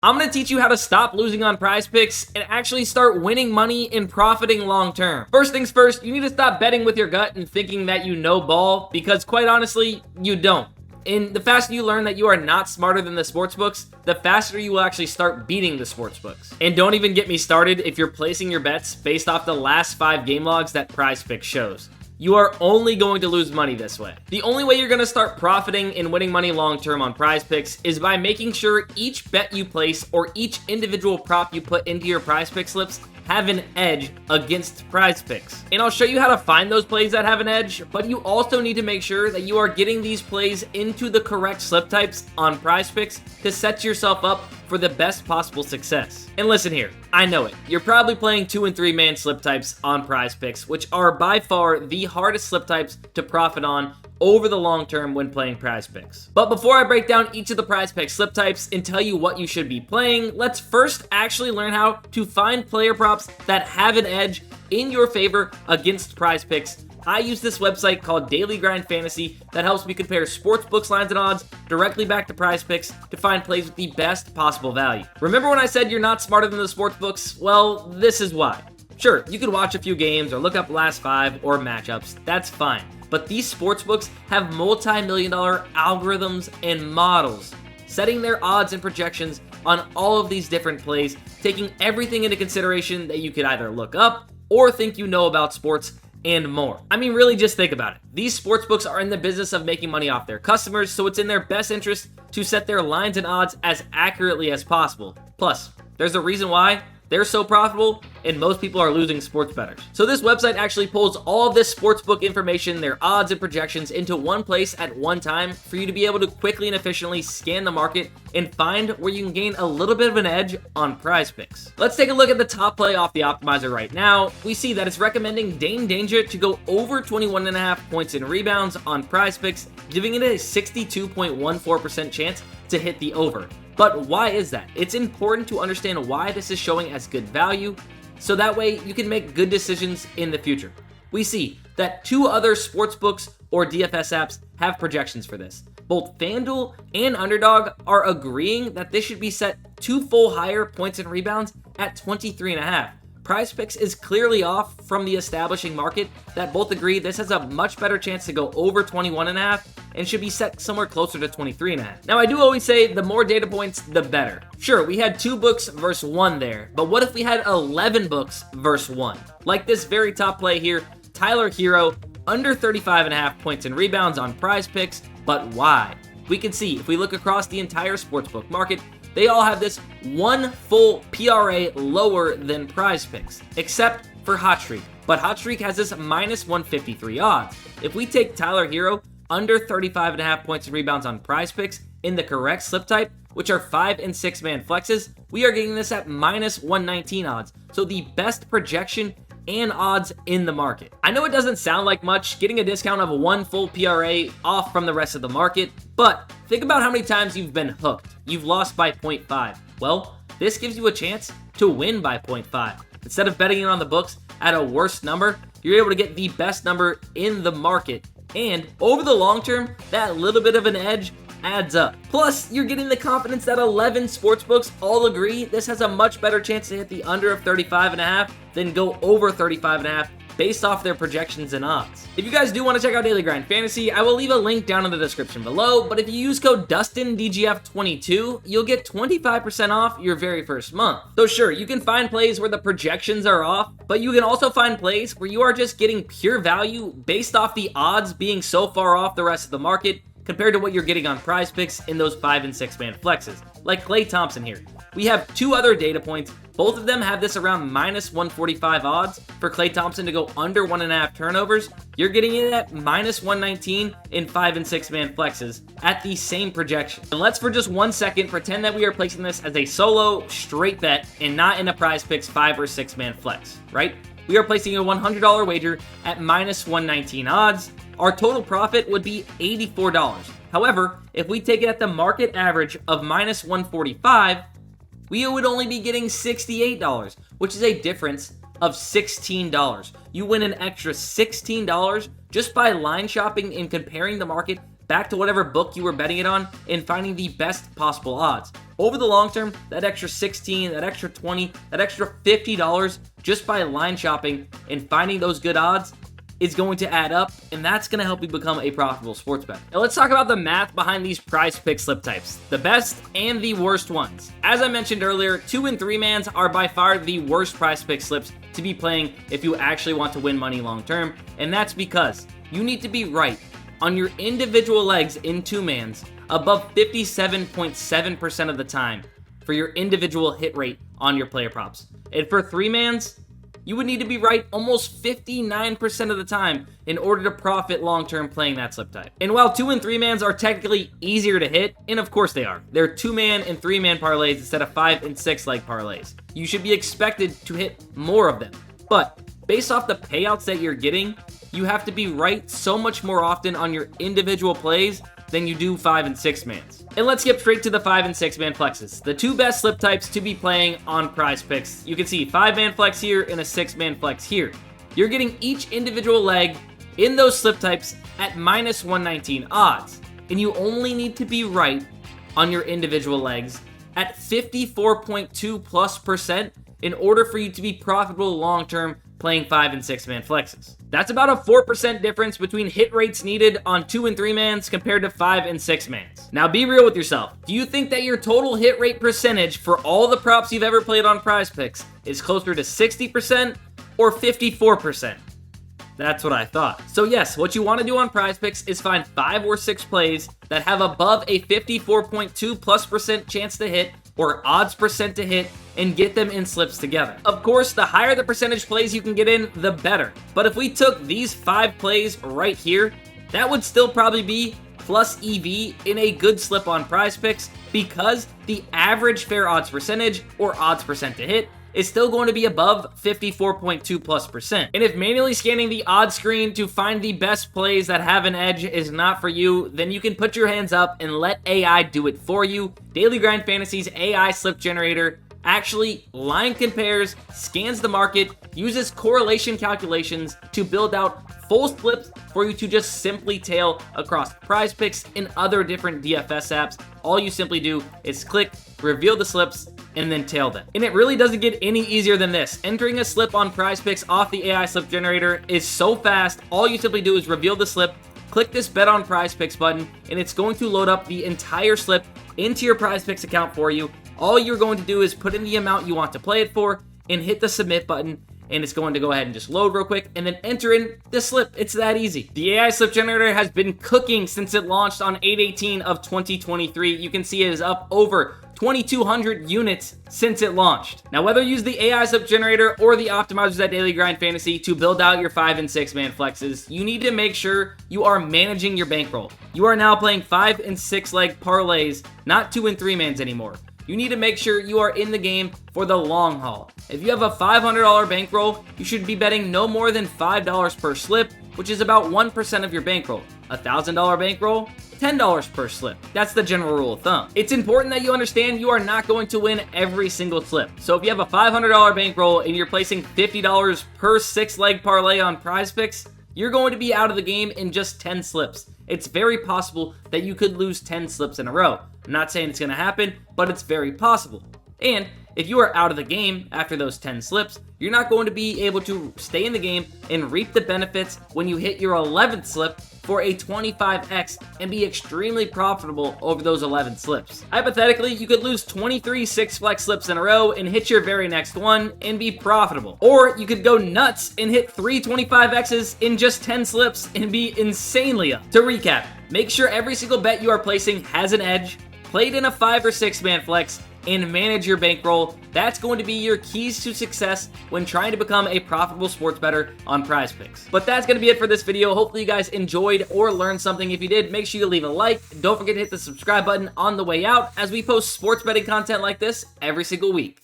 I'm going to teach you how to stop losing on PrizePicks and actually start winning money and profiting long term. First things first, you need to stop betting with your gut and thinking that you know ball, because quite honestly, you don't. And the faster you learn that you are not smarter than the sportsbooks, the faster you will actually start beating the sportsbooks. And don't even get me started if you're placing your bets based off the last 5 game logs that PrizePicks shows. You are only going to lose money this way. The only way you're going to start profiting and winning money long term on PrizePicks is by making sure each bet you place or each individual prop you put into your PrizePicks slips have an edge against PrizePicks. And I'll show you how to find those plays that have an edge, but you also need to make sure that you are getting these plays into the correct slip types on PrizePicks to set yourself up for the best possible success. And listen here, I know it. You're probably playing 2 and 3 man slip types on PrizePicks, which are by far the hardest slip types to profit on over the long term when playing PrizePicks. But before I break down each of the PrizePicks slip types and tell you what you should be playing, let's first actually learn how to find player props that have an edge in your favor against PrizePicks. I use this website called Daily Grind Fantasy that helps me compare sportsbooks lines and odds directly back to PrizePicks to find plays with the best possible value. Remember when I said you're not smarter than the sportsbooks? Well, this is why. Sure, you could watch a few games or look up last 5 or matchups, that's fine. But these sportsbooks have multi-million-dollar algorithms and models, setting their odds and projections on all of these different plays, taking everything into consideration that you could either look up or think you know about sports and more. I mean, really just think about it. These sportsbooks are in the business of making money off their customers, so it's in their best interest to set their lines and odds as accurately as possible. Plus, there's a reason why they're so profitable, and most people are losing sports bettors. So this website actually pulls all of this sportsbook information, their odds and projections into one place at one time for you to be able to quickly and efficiently scan the market and find where you can gain a little bit of an edge on PrizePicks. Let's take a look at the top play off the optimizer right now. We see that it's recommending Dane Danger to go over 21.5 points and rebounds on PrizePicks, giving it a 62.14% chance to hit the over. But why is that? It's important to understand why this is showing as good value, so that way you can make good decisions in the future. We see that 2 other sportsbooks or DFS apps have projections for this. Both FanDuel and Underdog are agreeing that this should be set 2 full higher points and rebounds at 23.5. PrizePicks is clearly off from the establishing market that both agree this has a much better chance to go over 21.5 and should be set somewhere closer to 23.5. Now, I do always say the more data points, the better. Sure, we had 2 books versus 1 there, but what if we had 11 books versus 1? Like this very top play here, Tyler Hero, under 35.5 points and rebounds on PrizePicks, but why? We can see, if we look across the entire sportsbook market, they all have this 1 full PRA lower than PrizePicks, except for Hot Streak. But Hot Streak has this minus 153 odds. If we take Tyler Hero under 35.5 points and rebounds on PrizePicks in the correct slip type, which are 5 and 6 man flexes, we are getting this at minus 119 odds. So the best projection and odds in the market. I know it doesn't sound like much, getting a discount of 1 full PRA off from the rest of the market, but think about how many times you've been hooked. You've lost by 0.5. Well, this gives you a chance to win by 0.5. Instead of betting it on the books at a worse number, you're able to get the best number in the market. And over the long term, that little bit of an edge adds up. Plus, you're getting the confidence that 11 sportsbooks all agree this has a much better chance to hit the under of 35.5 than go over 35.5 based off their projections and odds. If you guys do want to check out Daily Grind Fantasy, I will leave a link down in the description below, but if you use code DustinDGF22, you'll get 25% off your very first month. So sure, you can find plays where the projections are off, but you can also find plays where you are just getting pure value based off the odds being so far off the rest of the market compared to what you're getting on PrizePicks in those 5 and 6 man flexes, like Klay Thompson here. We have 2 other data points. Both of them have this around minus 145 odds for Klay Thompson to go under 1.5 turnovers. You're getting it at minus 119 in 5 and 6 man flexes at the same projection. And let's for just 1 second pretend that we are placing this as a solo straight bet and not in a PrizePicks 5 or 6 man flex, right? We are placing a $100 wager at minus 119 odds. Our total profit would be $84. However, if we take it at the market average of minus 145, we would only be getting $68, which is a difference of $16. You win an extra $16 just by line shopping and comparing the market back to whatever book you were betting it on and finding the best possible odds. Over the long term, that extra 16, that extra 20, that extra $50 just by line shopping and finding those good odds is going to add up, and that's going to help you become a profitable sports bettor. Now let's talk about the math behind these PrizePicks slip types, the best and the worst ones. As I mentioned earlier, 2 and 3 mans are by far the worst PrizePicks slips to be playing if you actually want to win money long term, and that's because you need to be right on your individual legs in 2 mans above 57.7% of the time for your individual hit rate on your player props. And for 3 mans, you would need to be right almost 59% of the time in order to profit long-term playing that slip type. And while 2 and 3 mans are technically easier to hit, and of course they are, they're 2-man and 3-man parlays instead of 5 and 6 leg parlays. You should be expected to hit more of them. But based off the payouts that you're getting, you have to be right so much more often on your individual plays than you do 5 and 6 mans. And let's skip straight to the 5 and 6 man flexes, the 2 best slip types to be playing on PrizePicks. You can see 5-man flex here and a 6-man flex here. You're getting each individual leg in those slip types at minus 119 odds, and you only need to be right on your individual legs at 54.2+% in order for you to be profitable long-term playing 5 and 6 man flexes. That's about a 4% difference between hit rates needed on 2 and 3 mans compared to 5 and 6 mans. Now be real with yourself. Do you think that your total hit rate percentage for all the props you've ever played on PrizePicks is closer to 60% or 54%? That's what I thought. So yes, what you want to do on PrizePicks is find 5 or 6 plays that have above a 54.2+% chance to hit or odds percent to hit and get them in slips together. Of course, the higher the percentage plays you can get in, the better. But if we took these 5 plays right here, that would still probably be plus EV in a good slip on PrizePicks because the average fair odds percentage or odds percent to hit is still going to be above 54.2+%. And if manually scanning the odds screen to find the best plays that have an edge is not for you, then you can put your hands up and let AI do it for you. Daily Grind Fantasy's AI Slip Generator actually line compares, scans the market, uses correlation calculations to build out full slips for you to just simply tail across PrizePicks and other different DFS apps. All you simply do is click, reveal the slips, and then tail them. And it really doesn't get any easier than this. Entering a slip on PrizePicks off the AI Slip Generator is so fast. All you simply do is reveal the slip, click this Bet on PrizePicks button, and it's going to load up the entire slip into your PrizePicks account for you. All you're going to do is put in the amount you want to play it for and hit the submit button, and it's going to go ahead and just load real quick and then enter in the slip. It's that easy. The AI Slip Generator has been cooking since it launched on 8/18 of 2023. You can see it is up over 2,200 units since it launched. Now, whether you use the AI Slip Generator or the optimizers at Daily Grind Fantasy to build out your 5 and 6 man flexes, you need to make sure you are managing your bankroll. You are now playing 5 and 6 leg parlays, not 2 and 3 mans anymore. You need to make sure you are in the game for the long haul. If you have a $500 bankroll, you should be betting no more than $5 per slip, which is about 1% of your bankroll. A $1,000 bankroll, $10 per slip. That's the general rule of thumb. It's important that you understand you are not going to win every single slip. So if you have a $500 bankroll and you're placing $50 per 6-leg parlay on PrizePicks, you're going to be out of the game in just 10 slips. It's very possible that you could lose 10 slips in a row. I'm not saying it's going to happen, but it's very possible. And if you are out of the game after those 10 slips, you're not going to be able to stay in the game and reap the benefits when you hit your 11th slip for a 25x and be extremely profitable over those 11 slips. Hypothetically, you could lose 23 6-flex slips in a row and hit your very next one and be profitable. Or you could go nuts and hit 3 25x's in just 10 slips and be insanely up. To recap, make sure every single bet you are placing has an edge, played in a 5 or 6 man flex, and manage your bankroll. That's going to be your keys to success when trying to become a profitable sports bettor on PrizePicks. But that's going to be it for this video. Hopefully you guys enjoyed or learned something. If you did, make sure you leave a like. Don't forget to hit the subscribe button on the way out as we post sports betting content like this every single week.